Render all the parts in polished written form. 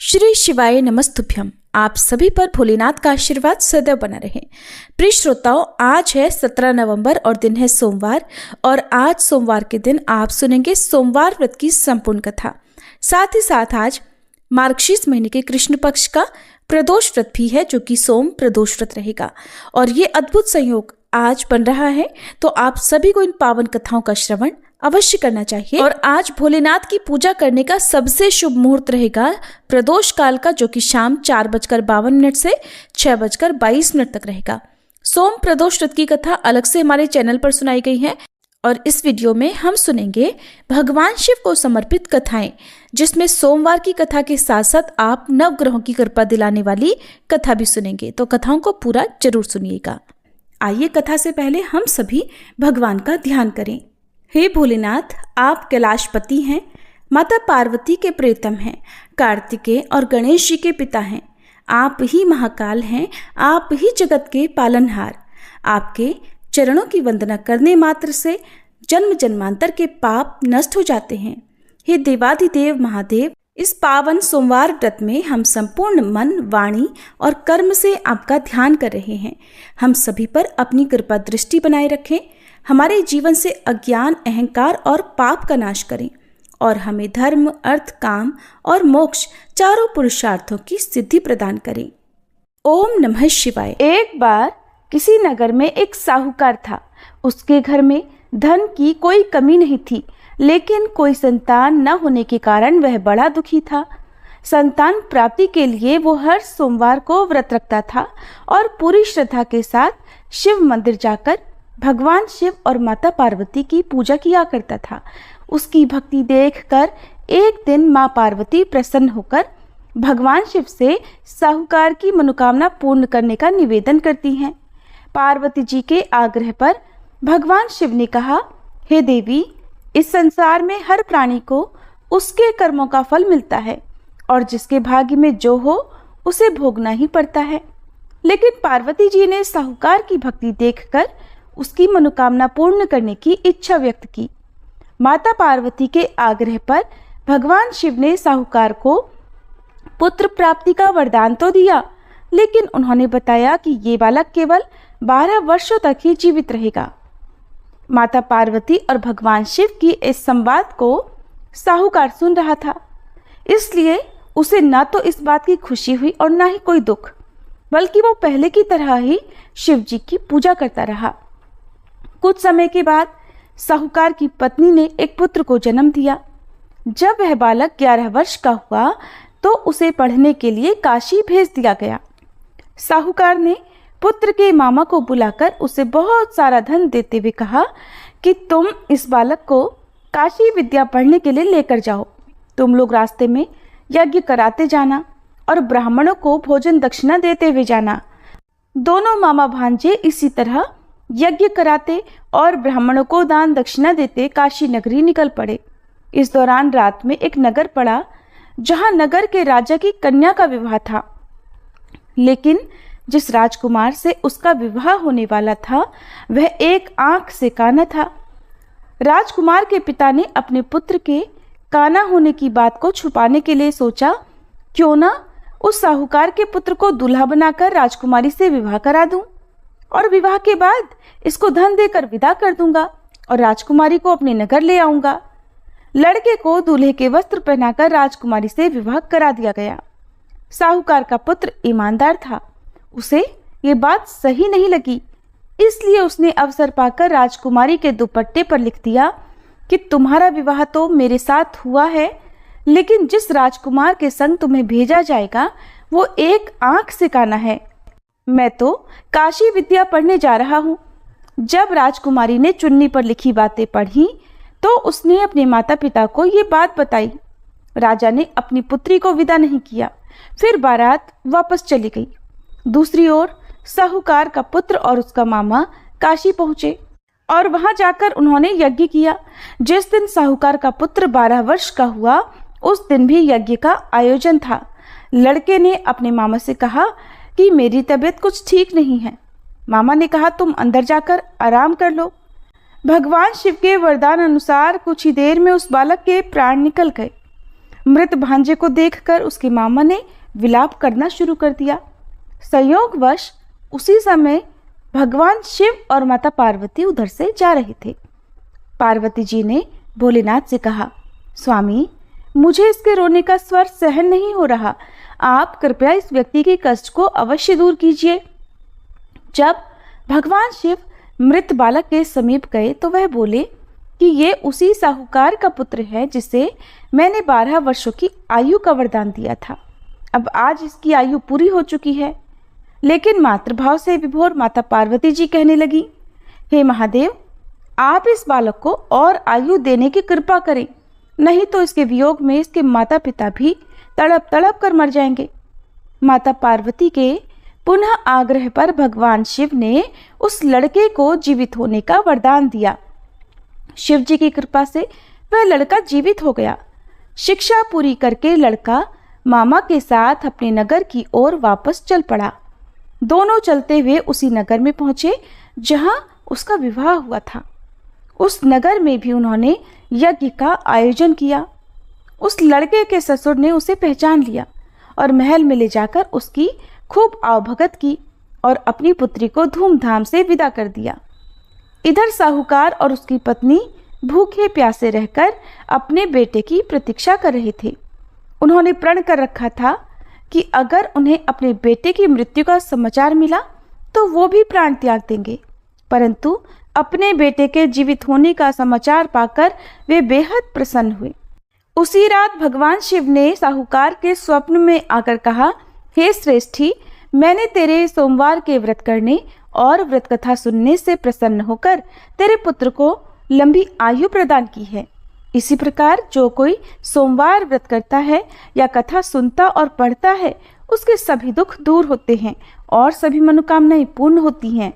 श्री शिवाय नमस्तुभ्यम। आप सभी पर भोलेनाथ का आशीर्वाद सदैव बना रहे। प्रिय श्रोताओं, आज है 17 नवंबर और दिन है सोमवार। और आज सोमवार के दिन आप सुनेंगे सोमवार व्रत की संपूर्ण कथा। साथ ही साथ आज मार्गशीर्ष महीने के कृष्ण पक्ष का प्रदोष व्रत भी है, जो कि सोम प्रदोष व्रत रहेगा। और ये अद्भुत संयोग आज बन रहा है, तो आप सभी को इन पावन कथाओं का श्रवण अवश्य करना चाहिए। और आज भोलेनाथ की पूजा करने का सबसे शुभ मुहूर्त रहेगा प्रदोष काल का, जो कि शाम 4:52 से 6:22 तक रहेगा। सोम प्रदोष व्रत की कथा अलग से हमारे चैनल पर सुनाई गई है। और इस वीडियो में हम सुनेंगे भगवान शिव को समर्पित कथाएं, जिसमें सोमवार की कथा के साथ साथ आप नवग्रहों की कृपा दिलाने वाली कथा भी सुनेंगे। तो कथाओं को पूरा जरूर सुनिएगा। आइए कथा से पहले हम सभी भगवान का ध्यान करें। हे भोलेनाथ, आप कैलाशपति हैं, माता पार्वती के प्रियतम हैं, कार्तिकेय और गणेश जी के पिता हैं। आप ही महाकाल हैं, आप ही जगत के पालनहार। आपके चरणों की वंदना करने मात्र से जन्म जन्मांतर के पाप नष्ट हो जाते हैं। हे देवाधिदेव महादेव, इस पावन सोमवार व्रत में हम संपूर्ण मन, वाणी और कर्म से आपका ध्यान कर रहे हैं। हम सभी पर अपनी कृपा दृष्टि बनाए रखें, हमारे जीवन से अज्ञान, अहंकार और पाप का नाश करें और हमें धर्म, अर्थ, काम और मोक्ष चारों पुरुषार्थों की सिद्धि प्रदान करें। ओम नमः शिवाय। एक बार किसी नगर में एक साहूकार था। उसके घर में धन की कोई कमी नहीं थी, लेकिन कोई संतान न होने के कारण वह बड़ा दुखी था। संतान प्राप्ति के लिए वो हर सोमवार को व्रत रखता था और पूरी श्रद्धा के साथ शिव मंदिर जाकर भगवान शिव और माता पार्वती की पूजा किया करता था। उसकी भक्ति देखकर एक दिन माँ पार्वती प्रसन्न होकर भगवान शिव से साहूकार की मनोकामना पूर्ण करने का निवेदन करती हैं। पार्वती जी के आग्रह पर भगवान शिव ने कहा, हे देवी, इस संसार में हर प्राणी को उसके कर्मों का फल मिलता है और जिसके भाग्य में जो हो उसे भोगना ही पड़ता है। लेकिन पार्वती जी ने साहूकार की भक्ति देखकर उसकी मनोकामना पूर्ण करने की इच्छा व्यक्त की। माता पार्वती के आग्रह पर भगवान शिव ने साहूकार को पुत्र प्राप्ति का वरदान तो दिया, लेकिन उन्होंने बताया कि ये बालक केवल 12 वर्षों तक ही जीवित रहेगा। माता पार्वती और भगवान शिव की इस संवाद को साहूकार सुन रहा था, इसलिए उसे न तो इस बात की खुशी हुई और न ही कोई दुख, बल्कि वो पहले की तरह ही शिव जी की पूजा करता रहा। कुछ समय के बाद साहूकार की पत्नी ने एक पुत्र को जन्म दिया। जब वह बालक 11 वर्ष का हुआ तो उसे पढ़ने के लिए काशी भेज दिया गया। साहूकार ने पुत्र के मामा को बुलाकर उसे बहुत सारा धन देते हुए कहा कि तुम इस बालक को काशी विद्या पढ़ने के लिए लेकर जाओ। तुम लोग रास्ते में यज्ञ कराते जाना और ब्राह्मणों को भोजन दक्षिणा देते हुए जाना। दोनों मामा भांजे इसी तरह यज्ञ कराते और ब्राह्मणों को दान दक्षिणा देते काशी नगरी निकल पड़े। इस दौरान रात में एक नगर पड़ा, जहां नगर के राजा की कन्या का विवाह था। लेकिन जिस राजकुमार से उसका विवाह होने वाला था वह एक आंख से काना था। राजकुमार के पिता ने अपने पुत्र के काना होने की बात को छुपाने के लिए सोचा, क्यों ना उस साहूकार के पुत्र को दूल्हा बनाकर राजकुमारी से विवाह करा दूं और विवाह के बाद इसको धन देकर विदा कर दूंगा और राजकुमारी को अपने नगर ले आऊंगा। लड़के को दूल्हे के वस्त्र पहनाकर राजकुमारी से विवाह करा दिया गया। साहूकार का पुत्र ईमानदार था, उसे ये बात सही नहीं लगी, इसलिए उसने अवसर पाकर राजकुमारी के दुपट्टे पर लिख दिया कि तुम्हारा विवाह तो मेरे साथ हुआ है, लेकिन जिस राजकुमार के संग तुम्हें भेजा जाएगा वो एक आंख से काना है। मैं तो काशी विद्या पढ़ने जा रहा हूँ। जब राजकुमारी ने चुन्नी पर लिखी बातें पढ़ी तो उसने अपने माता पिता को ये बात बताई। राजा ने अपनी पुत्री को विदा नहीं किया, फिर बारात वापस चली गई। दूसरी ओर साहूकार का पुत्र और उसका मामा काशी पहुंचे और वहां जाकर उन्होंने यज्ञ किया। जिस दिन साहूकार का पुत्र 12 वर्ष का हुआ उस दिन भी यज्ञ का आयोजन था। लड़के ने अपने मामा से कहा कि मेरी तबीयत कुछ ठीक नहीं है। मामा ने कहा, तुम अंदर जाकर आराम कर लो। भगवान शिव के वरदान अनुसार कुछ ही देर में उस बालक के प्राण निकल गए। मृत भांजे को देखकर उसके मामा ने विलाप करना शुरू कर दिया। संयोगवश उसी समय भगवान शिव और माता पार्वती उधर से जा रहे थे। पार्वती जी ने भोलेनाथ से कहा, स्वामी, मुझे इसके रोने का स्वर सहन नहीं हो रहा, आप कृपया इस व्यक्ति के कष्ट को अवश्य दूर कीजिए। जब भगवान शिव मृत बालक के समीप गए तो वह बोले कि ये उसी साहूकार का पुत्र है जिसे मैंने 12 वर्षों की आयु का वरदान दिया था। अब आज इसकी आयु पूरी हो चुकी है। लेकिन मातृभाव से विभोर माता पार्वती जी कहने लगी, हे महादेव, आप इस बालक को और आयु देने की कृपा करें, नहीं तो इसके वियोग में इसके माता पिता भी तड़प तड़प कर मर जाएंगे। माता पार्वती के पुनः आग्रह पर भगवान शिव ने उस लड़के को जीवित होने का वरदान दिया। शिव जी की कृपा से वह लड़का जीवित हो गया। शिक्षा पूरी करके लड़का मामा के साथ अपने नगर की ओर वापस चल पड़ा। दोनों चलते हुए उसी नगर में पहुंचे जहां उसका विवाह हुआ था। उस नगर में भी उन्होंने यज्ञ का आयोजन किया। उस लड़के के ससुर ने उसे पहचान लिया और महल में ले जाकर उसकी खूब आवभगत की और अपनी पुत्री को धूमधाम से विदा कर दिया। इधर साहूकार और उसकी पत्नी भूखे प्यासे रहकर अपने बेटे की प्रतीक्षा कर रहे थे। उन्होंने प्रण कर रखा था कि अगर उन्हें अपने बेटे की मृत्यु का समाचार मिला तो वो भी प्राण त्याग देंगे, परंतु अपने बेटे के जीवित होने का समाचार पाकर वे बेहद प्रसन्न हुए। उसी रात भगवान शिव ने साहूकार के स्वप्न में आकर कहा, हे श्रेष्ठी, मैंने तेरे सोमवार के व्रत करने और व्रत कथा सुनने से प्रसन्न होकर तेरे पुत्र को लंबी आयु प्रदान की है। इसी प्रकार जो कोई सोमवार व्रत करता है या कथा सुनता और पढ़ता है, उसके सभी दुख दूर होते हैं और सभी मनोकामनाएं पूर्ण होती हैं।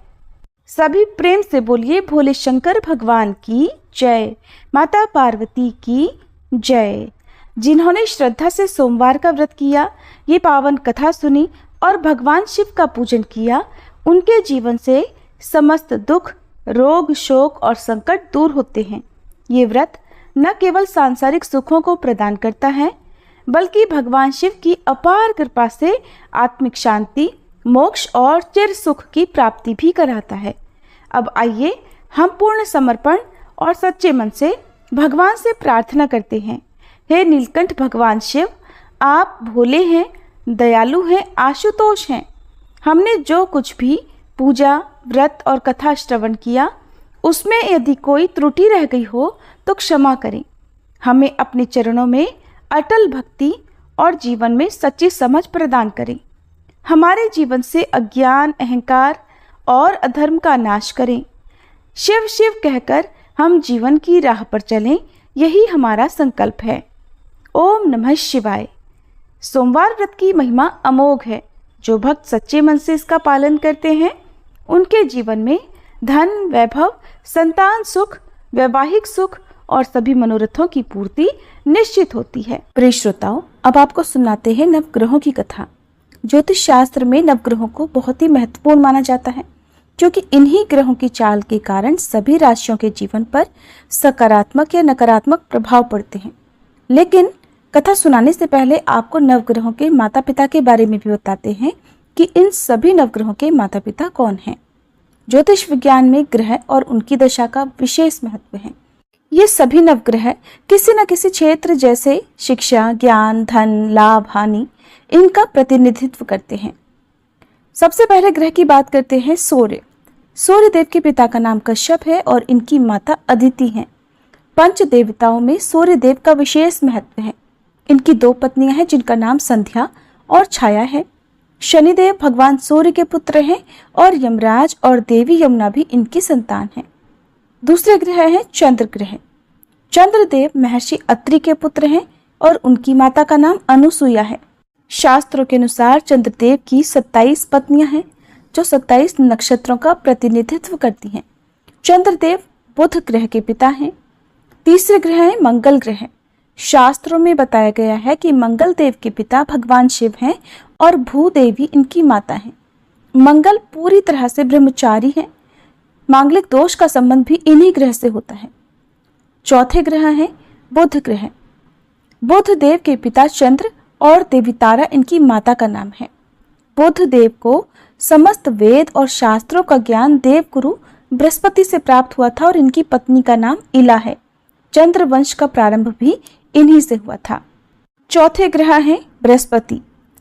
सभी प्रेम से बोलिए, भोले शंकर भगवान की जय, माता पार्वती की जय। जिन्होंने श्रद्धा से सोमवार का व्रत किया, ये पावन कथा सुनी और भगवान शिव का पूजन किया, उनके जीवन से समस्त दुख, रोग, शोक और संकट दूर होते हैं। ये व्रत न केवल सांसारिक सुखों को प्रदान करता है, बल्कि भगवान शिव की अपार कृपा से आत्मिक शांति, मोक्ष और चिर सुख की प्राप्ति भी कराता है। अब आइए हम पूर्ण समर्पण और सच्चे मन से भगवान से प्रार्थना करते हैं। हे नीलकंठ भगवान शिव, आप भोले हैं, दयालु हैं, आशुतोष हैं। हमने जो कुछ भी पूजा, व्रत और कथा श्रवण किया, उसमें यदि कोई त्रुटि रह गई हो तो क्षमा करें। हमें अपने चरणों में अटल भक्ति और जीवन में सच्ची समझ प्रदान करें। हमारे जीवन से अज्ञान, अहंकार और अधर्म का नाश करें। शिव शिव कहकर हम जीवन की राह पर चलें, यही हमारा संकल्प है। ओम नमः शिवाय। सोमवार व्रत की महिमा अमोघ है। जो भक्त सच्चे मन से इसका पालन करते हैं, उनके जीवन में धन, वैभव, संतान सुख, वैवाहिक सुख और सभी मनोरथों की पूर्ति निश्चित होती है। प्रिय श्रोताओं, अब आपको सुनाते हैं नवग्रहों की कथा। ज्योतिष शास्त्र में नवग्रहों को बहुत ही महत्वपूर्ण माना जाता है, क्योंकि इन्हीं ग्रहों की चाल के कारण सभी राशियों के जीवन पर सकारात्मक या नकारात्मक प्रभाव पड़ते हैं। लेकिन कथा सुनाने से पहले आपको नवग्रहों के माता पिता के बारे में भी बताते हैं कि इन सभी नवग्रहों के माता पिता कौन हैं। ज्योतिष विज्ञान में ग्रह और उनकी दशा का विशेष महत्व है। ये सभी नवग्रह किसी न किसी क्षेत्र जैसे शिक्षा, ज्ञान, धन, लाभ, हानि, इनका प्रतिनिधित्व करते हैं। सबसे पहले ग्रह की बात करते हैं सूर्य। सूर्य देव के पिता का नाम कश्यप है और इनकी माता अदिति हैं। पंच देवताओं में सूर्य देव का विशेष महत्व है। इनकी 2 पत्नियां हैं जिनका नाम संध्या और छाया है। शनिदेव भगवान सूर्य के पुत्र हैं और यमराज और देवी यमुना भी इनकी संतान हैं। दूसरे ग्रह हैं चंद्र ग्रह। चंद्रदेव महर्षि अत्रि के पुत्र हैं और उनकी माता का नाम अनुसुईया है। शास्त्रों के अनुसार चंद्रदेव की 27 पत्नियां हैं जो 27 नक्षत्रों का प्रतिनिधित्व करती हैं। चंद्रदेव बुध ग्रह के पिता हैं। तीसरे ग्रह है मंगल ग्रह। शास्त्रों में बताया गया है कि मंगल देव के पिता भगवान शिव हैं और भूदेवी इनकी माता हैं। मंगल पूरी तरह से ब्रह्मचारी है। मांगलिक दोष का संबंध भी इन्हीं ग्रह से होता है। चौथे ग्रह है बुध ग्रह। बुध देव के पिता चंद्र और देवी तारा इनकी माता का नाम है। बुध देव को समस्त वेद और शास्त्रों का ज्ञान देवगुरु बृहस्पति से प्राप्त हुआ था और इनकी पत्नी का नाम इला है। चंद्र वंश का प्रारंभ भी इन्हीं से हुआ था। चौथे ग्रह हैं बृहस्पति।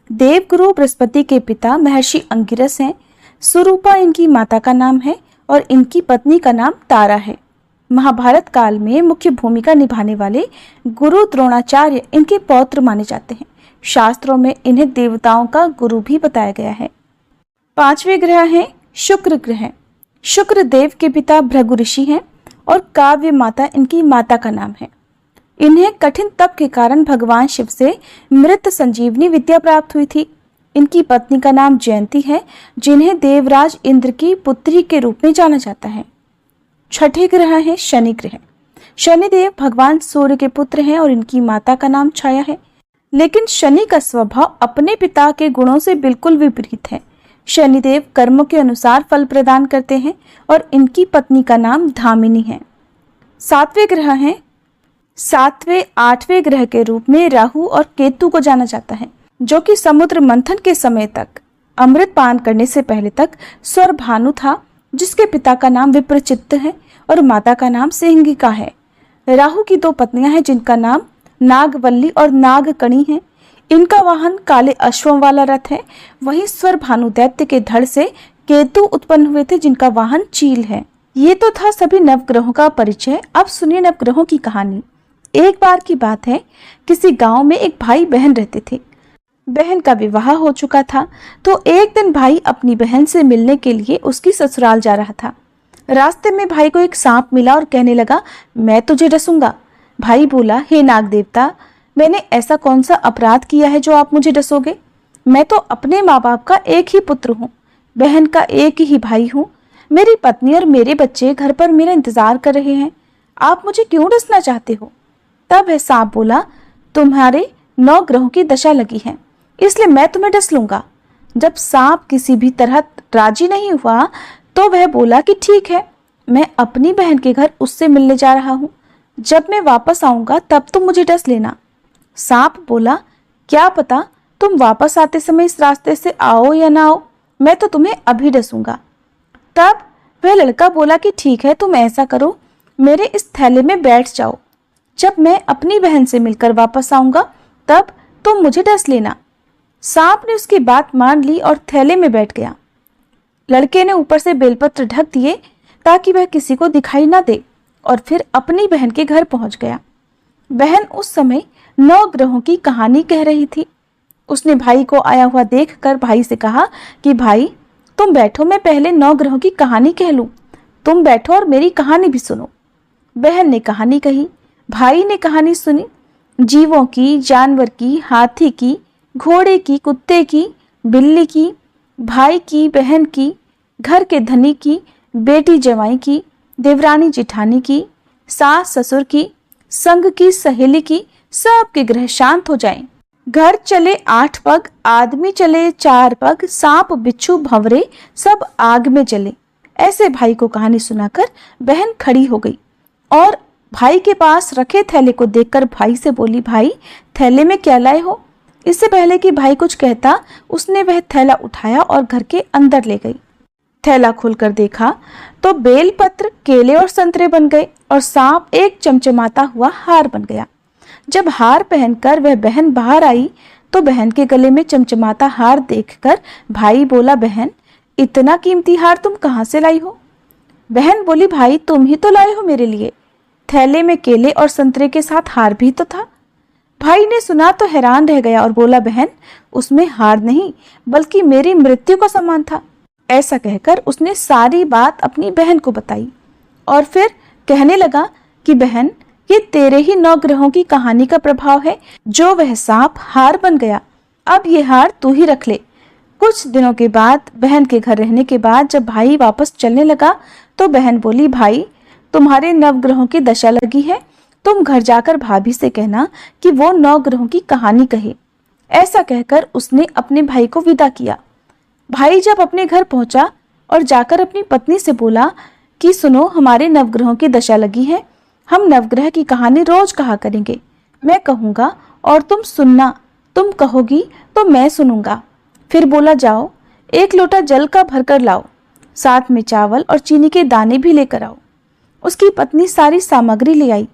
देवगुरु बृहस्पति के पिता महर्षि अंगिरस हैं। सुरूपा इनकी माता का नाम है और इनकी पत्नी का नाम तारा है। महाभारत काल में मुख्य भूमिका निभाने वाले गुरु द्रोणाचार्य इनके पौत्र माने जाते हैं। शास्त्रों में इन्हें देवताओं का गुरु भी बताया गया है। पांचवें ग्रह हैं शुक्र ग्रह। शुक्र देव के पिता भृगु ऋषि हैं और काव्य माता इनकी माता का नाम है। इन्हें कठिन तप के कारण भगवान शिव से मृत संजीवनी विद्या प्राप्त हुई थी। इनकी पत्नी का नाम जयंती है, जिन्हें देवराज इंद्र की पुत्री के रूप में जाना जाता है। छठे ग्रह है शनि ग्रह। शनिदेव भगवान सूर्य के पुत्र हैं और इनकी माता का नाम छाया है। लेकिन शनि का स्वभाव अपने पिता के गुणों से बिल्कुल विपरीत है। शनिदेव कर्मों के अनुसार फल प्रदान करते हैं और इनकी पत्नी का नाम धामिनी है। सातवें ग्रह हैं आठवें ग्रह के रूप में राहु और केतु को जाना जाता है, जो कि समुद्र मंथन के समय तक अमृत पान करने से पहले तक स्वर भानु था, जिसके पिता का नाम विप्रचित्त है और माता का नाम सिंहिका है। राहु की दो पत्नियां हैं, जिनका नाम नागवल्ली और नागकणी है। इनका वाहन काले अश्वों वाला रथ है। वहीं स्वर भानु दैत्य के धड़ से केतु उत्पन्न हुए थे, जिनका वाहन चील है। ये तो था सभी नवग्रहों का परिचय। अब सुनिए नवग्रहों की कहानी। एक बार की बात है, किसी गांव में एक भाई बहन रहते थे। बहन का विवाह हो चुका था, तो एक दिन भाई अपनी बहन से मिलने के लिए उसकी ससुराल जा रहा था। रास्ते में भाई को एक सांप मिला और कहने लगा, मैं तुझे डसूंगा। भाई बोला, हे नाग देवता, मैंने ऐसा कौन सा अपराध किया है जो आप मुझे डसोगे? मैं तो अपने माँ बाप का एक ही पुत्र हूँ, बहन का एक ही भाई हूँ। मेरी पत्नी और मेरे बच्चे घर पर मेरा इंतजार कर रहे हैं, आप मुझे क्यों डसना चाहते हो? तब वह सांप बोला, तुम्हारे 9 ग्रहों की दशा लगी है, इसलिए मैं तुम्हें डस लूंगा। जब सांप किसी भी तरह राजी नहीं हुआ, तो वह बोला कि ठीक है, मैं अपनी बहन के घर उससे मिलने जा रहा हूँ। जब मैं वापस आऊंगा तब तुम मुझे डस लेना। सांप बोला, क्या पता तुम वापस आते समय इस रास्ते से आओ या ना आओ, मैं तो तुम्हें अभी डसूंगा। तब वह लड़का बोला कि ठीक है, तुम ऐसा करो, मेरे इस थैले में बैठ जाओ। जब मैं अपनी बहन से मिलकर वापस आऊंगा तब तुम मुझे डस लेना। सांप ने उसकी बात मान ली और थैले में बैठ गया। लड़के ने ऊपर से बेलपत्र ढक दिए ताकि वह किसी को दिखाई ना दे और फिर अपनी बहन के घर पहुंच गया। बहन उस समय 9 ग्रहों की कहानी कह रही थी। उसने भाई को आया हुआ देखकर भाई से कहा कि भाई तुम बैठो, मैं पहले 9 ग्रहों की कहानी कह लूं। तुम बैठो और मेरी कहानी भी सुनो। बहन ने कहानी कही, भाई ने कहानी सुनी। जीवों की, जानवर की, हाथी की, घोड़े की, कुत्ते की, बिल्ली की, भाई की, बहन की, घर के धनी की, बेटी जवाई की, देवरानी जिठानी की, सास ससुर की, संग की, सहेली की, सबके ग्रह शांत हो जाएं। घर चले 8 पग, आदमी चले 4 पग, सांप बिच्छू भंवरे सब आग में जले। ऐसे भाई को कहानी सुनाकर बहन खड़ी हो गई और भाई के पास रखे थैले को देखकर भाई से बोली, भाई थैले में क्या लाए हो? इससे पहले कि भाई कुछ कहता, उसने वह थैला उठाया और घर के अंदर ले गई। थैला खोलकर देखा तो बेलपत्र, केले और संतरे बन गए और सांप एक चमचमाता हुआ हार बन गया। जब हार पहनकर वह बहन बाहर आई तो बहन के गले में चमचमाता हार देखकर भाई बोला, बहन इतना कीमती हार तुम कहाँ से लाई हो? बहन बोली, भाई तुम ही तो लाए हो मेरे लिए। थैले में केले और संतरे के साथ हार भी तो था। भाई ने सुना तो हैरान रह गया और बोला, बहन उसमें हार नहीं बल्कि मेरी मृत्यु का सामान था। ऐसा कहकर उसने सारी बात अपनी बहन को बताई और फिर कहने लगा कि बहन ये तेरे ही 9 ग्रहों की कहानी का प्रभाव है, जो वह सांप हार बन गया। अब ये हार तू ही रख ले। कुछ दिनों के बाद बहन के घर रहने के बाद जब भाई वापस चलने लगा तो बहन बोली, भाई तुम्हारे 9 ग्रहों की दशा लगी है, तुम घर जाकर भाभी से कहना कि वो 9 ग्रहों की कहानी कहे। ऐसा कहकर उसने अपने भाई को विदा किया। भाई जब अपने घर पहुंचा और जाकर अपनी पत्नी से बोला कि सुनो, हमारे 9 ग्रहों की दशा लगी है, हम नवग्रह की कहानी रोज कहा करेंगे। मैं कहूँगा और तुम सुनना, तुम कहोगी तो मैं सुनूंगा। फिर बोला, जाओ 1 लोटा जल का भरकर लाओ, साथ में चावल और चीनी के दाने भी लेकर आओ। उसकी पत्नी सारी सामग्री ले आई।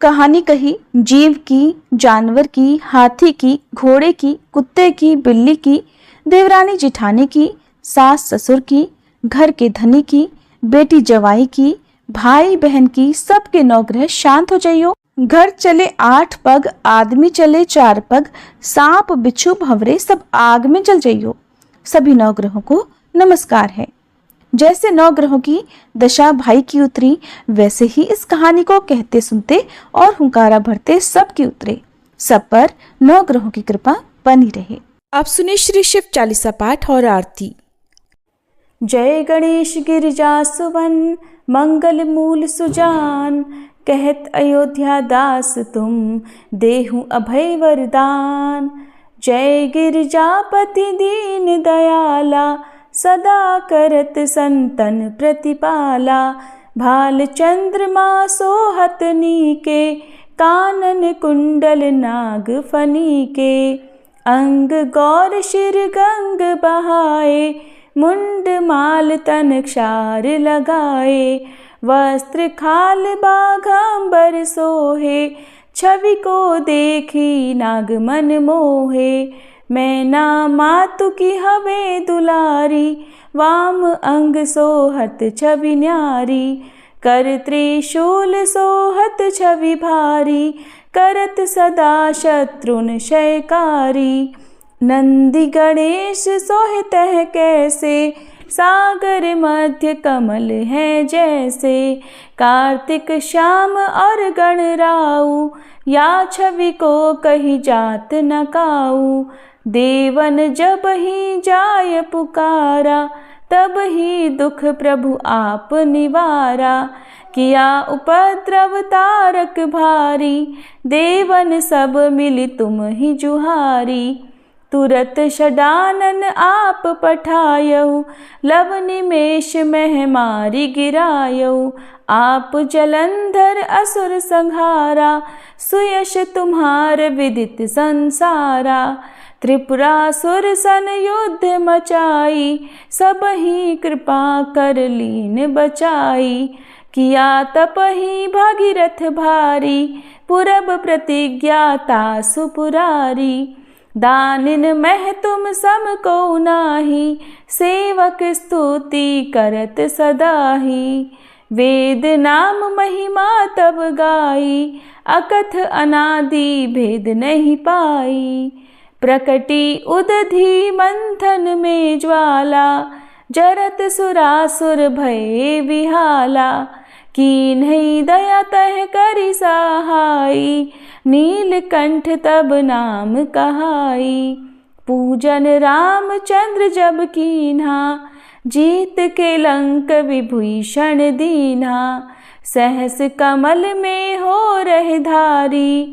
कहानी कही, जीव की, जानवर की, हाथी की, घोड़े की, कुत्ते की, बिल्ली की, देवरानी जिठानी की, सास ससुर की, घर के धनी की, बेटी जवाई की, भाई बहन की, सबके नौग्रह शांत हो जाइयो। घर चले 8 पग, आदमी चले 4 पग, सांप बिच्छू भंवरे सब आग में जल जाइयो। सभी नवग्रहों को नमस्कार है। जैसे 9 ग्रहों की दशा भाई की उतरी, वैसे ही इस कहानी को कहते सुनते और हुंकारा भरते सब की उतरे। सब पर 9 ग्रहों की कृपा बनी रहे। आप सुने श्री शिव चालीसा पाठ और आरती। जय गणेश गिरिजा सुवन, मंगल मूल सुजान, कहत अयोध्या दास तुम, देहु अभय वरदान। जय गिरिजापति दीन दयाला, सदा करत संतन प्रतिपाला। भाल चंद्रमा सोहत नीके, कानन कुंडल नाग फनीके। अंग गौर शिर गंग बहाए, मुंड माल तन क्षार लगाए। वस्त्र खाल बाघांबर सोहे, छवि को देखी नाग मन मोहे। मैना मातु की हवे दुलारी, वाम अंग सोहत छवि न्यारी। कर त्रिशूल सोहत छवि भारी, करत सदा शत्रुन क्षयकारी। नंदी गणेश सोहितः कैसे, सागर मध्य कमल है जैसे। कार्तिक श्याम और गणराऊ, या छवि को कही जात न काऊ। देवन जब ही जाय पुकारा, तब ही दुख प्रभु आप निवारा। किया उपद्रव तारक भारी, देवन सब मिली तुम ही जुहारी। तुरत षडानन आप पठायऊ, लव निमेष मह मारी गिरायऊ। आप जलंधर असुर संहारा, सुयश तुम्हार विदित संसारा। त्रिपुरासुर सन युद्ध मचाई, सब ही कृपा कर लीन बचाई। किया तप ही भागीरथ भारी, पुरब प्रतिज्ञा तासु पुरारी। दानिन मह तुम सम को नाही, सेवक स्तुति करत सदाही। वेद नाम महिमा तब गाई, अकथ अनादि भेद नहीं पाई। प्रकटी उदधि मंथन में ज्वाला, जरत सुरासुर भये विहाला। कीन्ही दया तह करि सहाई, नीलकंठ तब नाम कहाई। पूजन रामचंद्र जब कीन्हा, जीत के लंक विभीषण दीन्हा। सहस कमल में हो रहे धारी,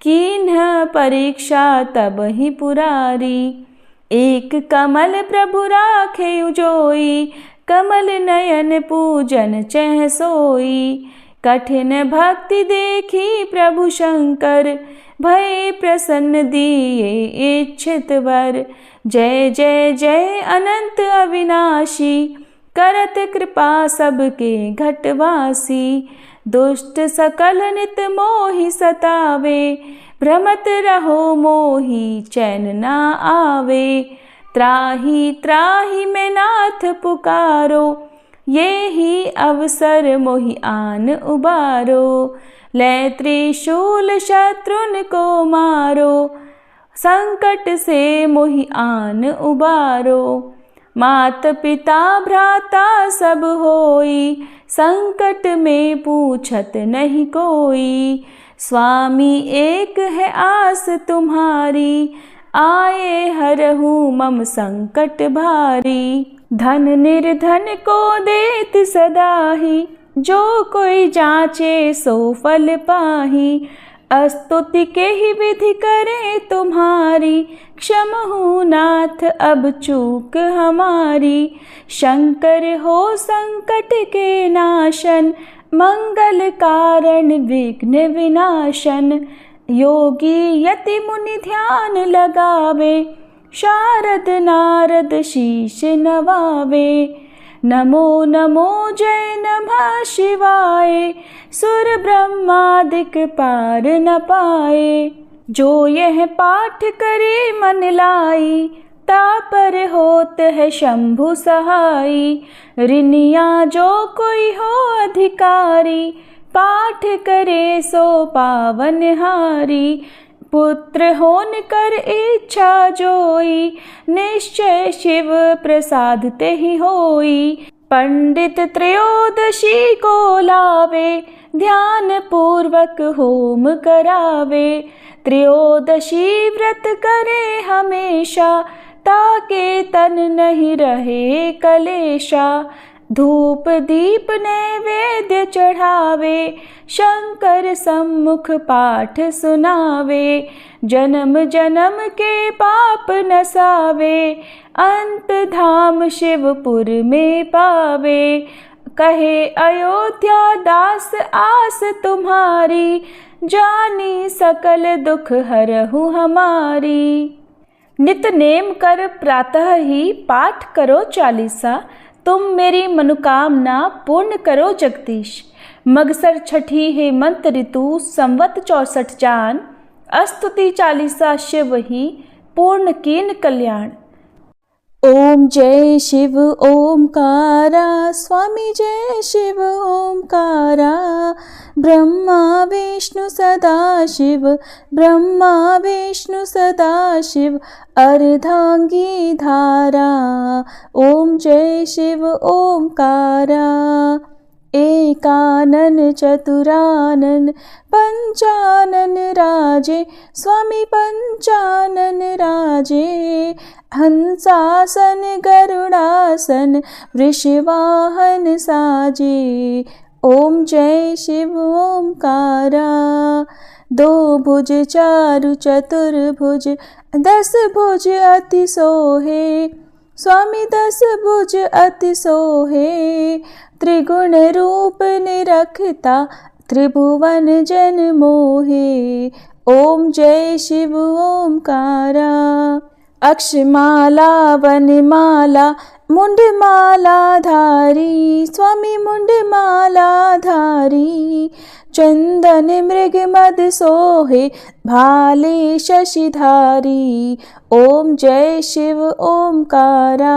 कीन्ह परीक्षा तब ही पुरारी। एक कमल प्रभु राखे उजोई, कमल नयन पूजन चह सोई। कठिन भक्ति देखी प्रभु शंकर, भय प्रसन्न दिए इच्छित वर। जय जय जय अनंत अविनाशी, करत कृपा सबके घटवासी। दुष्ट सकल नित मोहि सतावे, भ्रमत रहो मोहि चैन ना आवे। त्राहि त्राहि मैं नाथ पुकारो, ये ही अवसर मोहि आन उबारो। लै त्रिशूल शत्रुन को मारो, संकट से मोहि आन उबारो। मात पिता भ्राता सब होई, संकट में पूछत नहीं कोई। स्वामी एक है आस तुम्हारी, आए हरहु मम संकट भारी। धन निर्धन को देत सदाही, जो कोई जाचे सो फल पाही। स्तुति के ही विधि करे तुम्हारी, क्षमहु नाथ अब चूक हमारी। शंकर हो संकट के नाशन, मंगल कारण विघ्न विनाशन। योगी यति मुनि ध्यान लगावे, शारद नारद शीश नवावे। नमो नमो जय नमः शिवाय, सुर ब्रह्मादिक पार न पाए। जो यह पाठ करे मन लाई, तापर होत है शंभु सहाई। ऋनिया जो कोई हो अधिकारी, पाठ करे सो पावन हारी। पुत्र होन कर इच्छा जोई, निश्चय शिव प्रसाद ते ही होई। पंडित त्रयोदशी को लावे, ध्यान पूर्वक होम करावे। त्रयोदशी व्रत करे हमेशा, ताके तन नहीं रहे कलेशा। धूप दीप नैवेद्य चढ़ावे, शंकर सम्मुख पाठ सुनावे। जन्म जन्म के पाप नसावे, अंत धाम शिवपुर में पावे। कहे अयोध्या दास आस तुम्हारी, जानी सकल दुख हरहु हमारी। नित नेम कर प्रातः ही पाठ करो चालीसा, तुम मेरी मनोकामना पूर्ण करो जगदीश। मगसर छठी हेमंत ऋतु संवत 64 जान, अस्तुति चालीसा शिव ही पूर्ण कीन कल्याण। ओम जय शिव ओमकारा, स्वामी जय शिव ओमकारा। ब्रह्मा विष्णु सदा शिव, ब्रह्मा विष्णु सदा शिव, अर्धांगी धारा। ओम जय शिव ओमकारा। एकानन चतुरानन पंचानन राजे, स्वामी पंचानन राजे। हंसासन गरुड़ासन, वृषवाहन साजे। ओम जय शिव ओमकारा। दो भुज चारु चतुर्भुज, 10 भुज अति सोहे, स्वामी 10 भुज अति सोहे। त्रिगुण रूप निरखता, त्रिभुवन जन मोहे। ओम जय शिव ओमकारा। अक्षमाला वनमाला, मुंडमाला धारी, स्वामी मुंडमाला धारी। चंदन मृग मद सोहे, भाले शशिधारी। ओम जय शिव ओमकारा।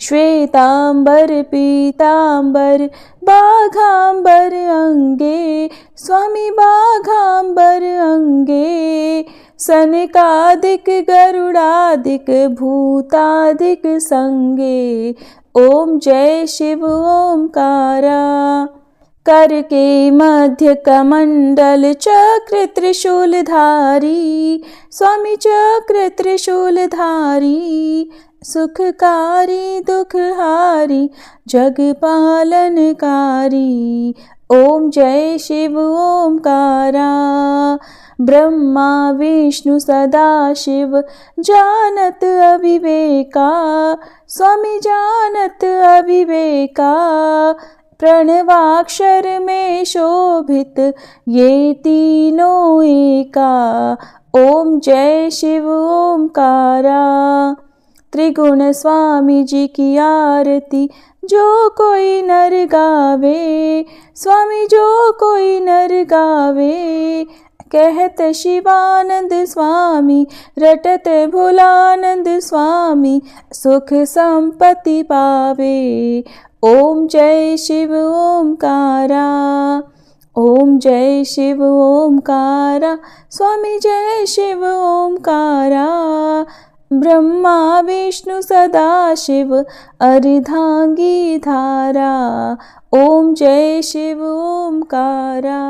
श्वेतांबर पीतांबर, बाघांबर अंगे, स्वामी बाघांबर अंगे। सनकादिक गरुड़ादिक, भूतादिक संगे। ओम जय शिव ओमकारा। कर के मध्य कमंडल, चक्र त्रिशूलधारी, स्वामी चक्र त्रिशूलधारी। सुखकारी दुखहारी, जग पालनकारी। ओम जय शिव ओमकारा। ब्रह्मा विष्णु सदा शिव, जानत अविवेका, स्वामी जानत अविवेका। प्रणवाक्षर में शोभित, ये तीनों एका। ओम जय शिव ओमकारा। त्रिगुण स्वामी जी की आरती, जो कोई नर गावे, स्वामी जो कोई नर गावे। कहत शिवानंद स्वामी, रटत भोलानंद स्वामी, सुख संपत्ति पावे। ओम जय शिव ओमकारा। ओम जय शिव ओमकारा, स्वामी जय शिव ओमकारा। ब्रह्मा विष्णु सदा शिव, अर्धांगी धारा। ओम जय शिव ओमकारा।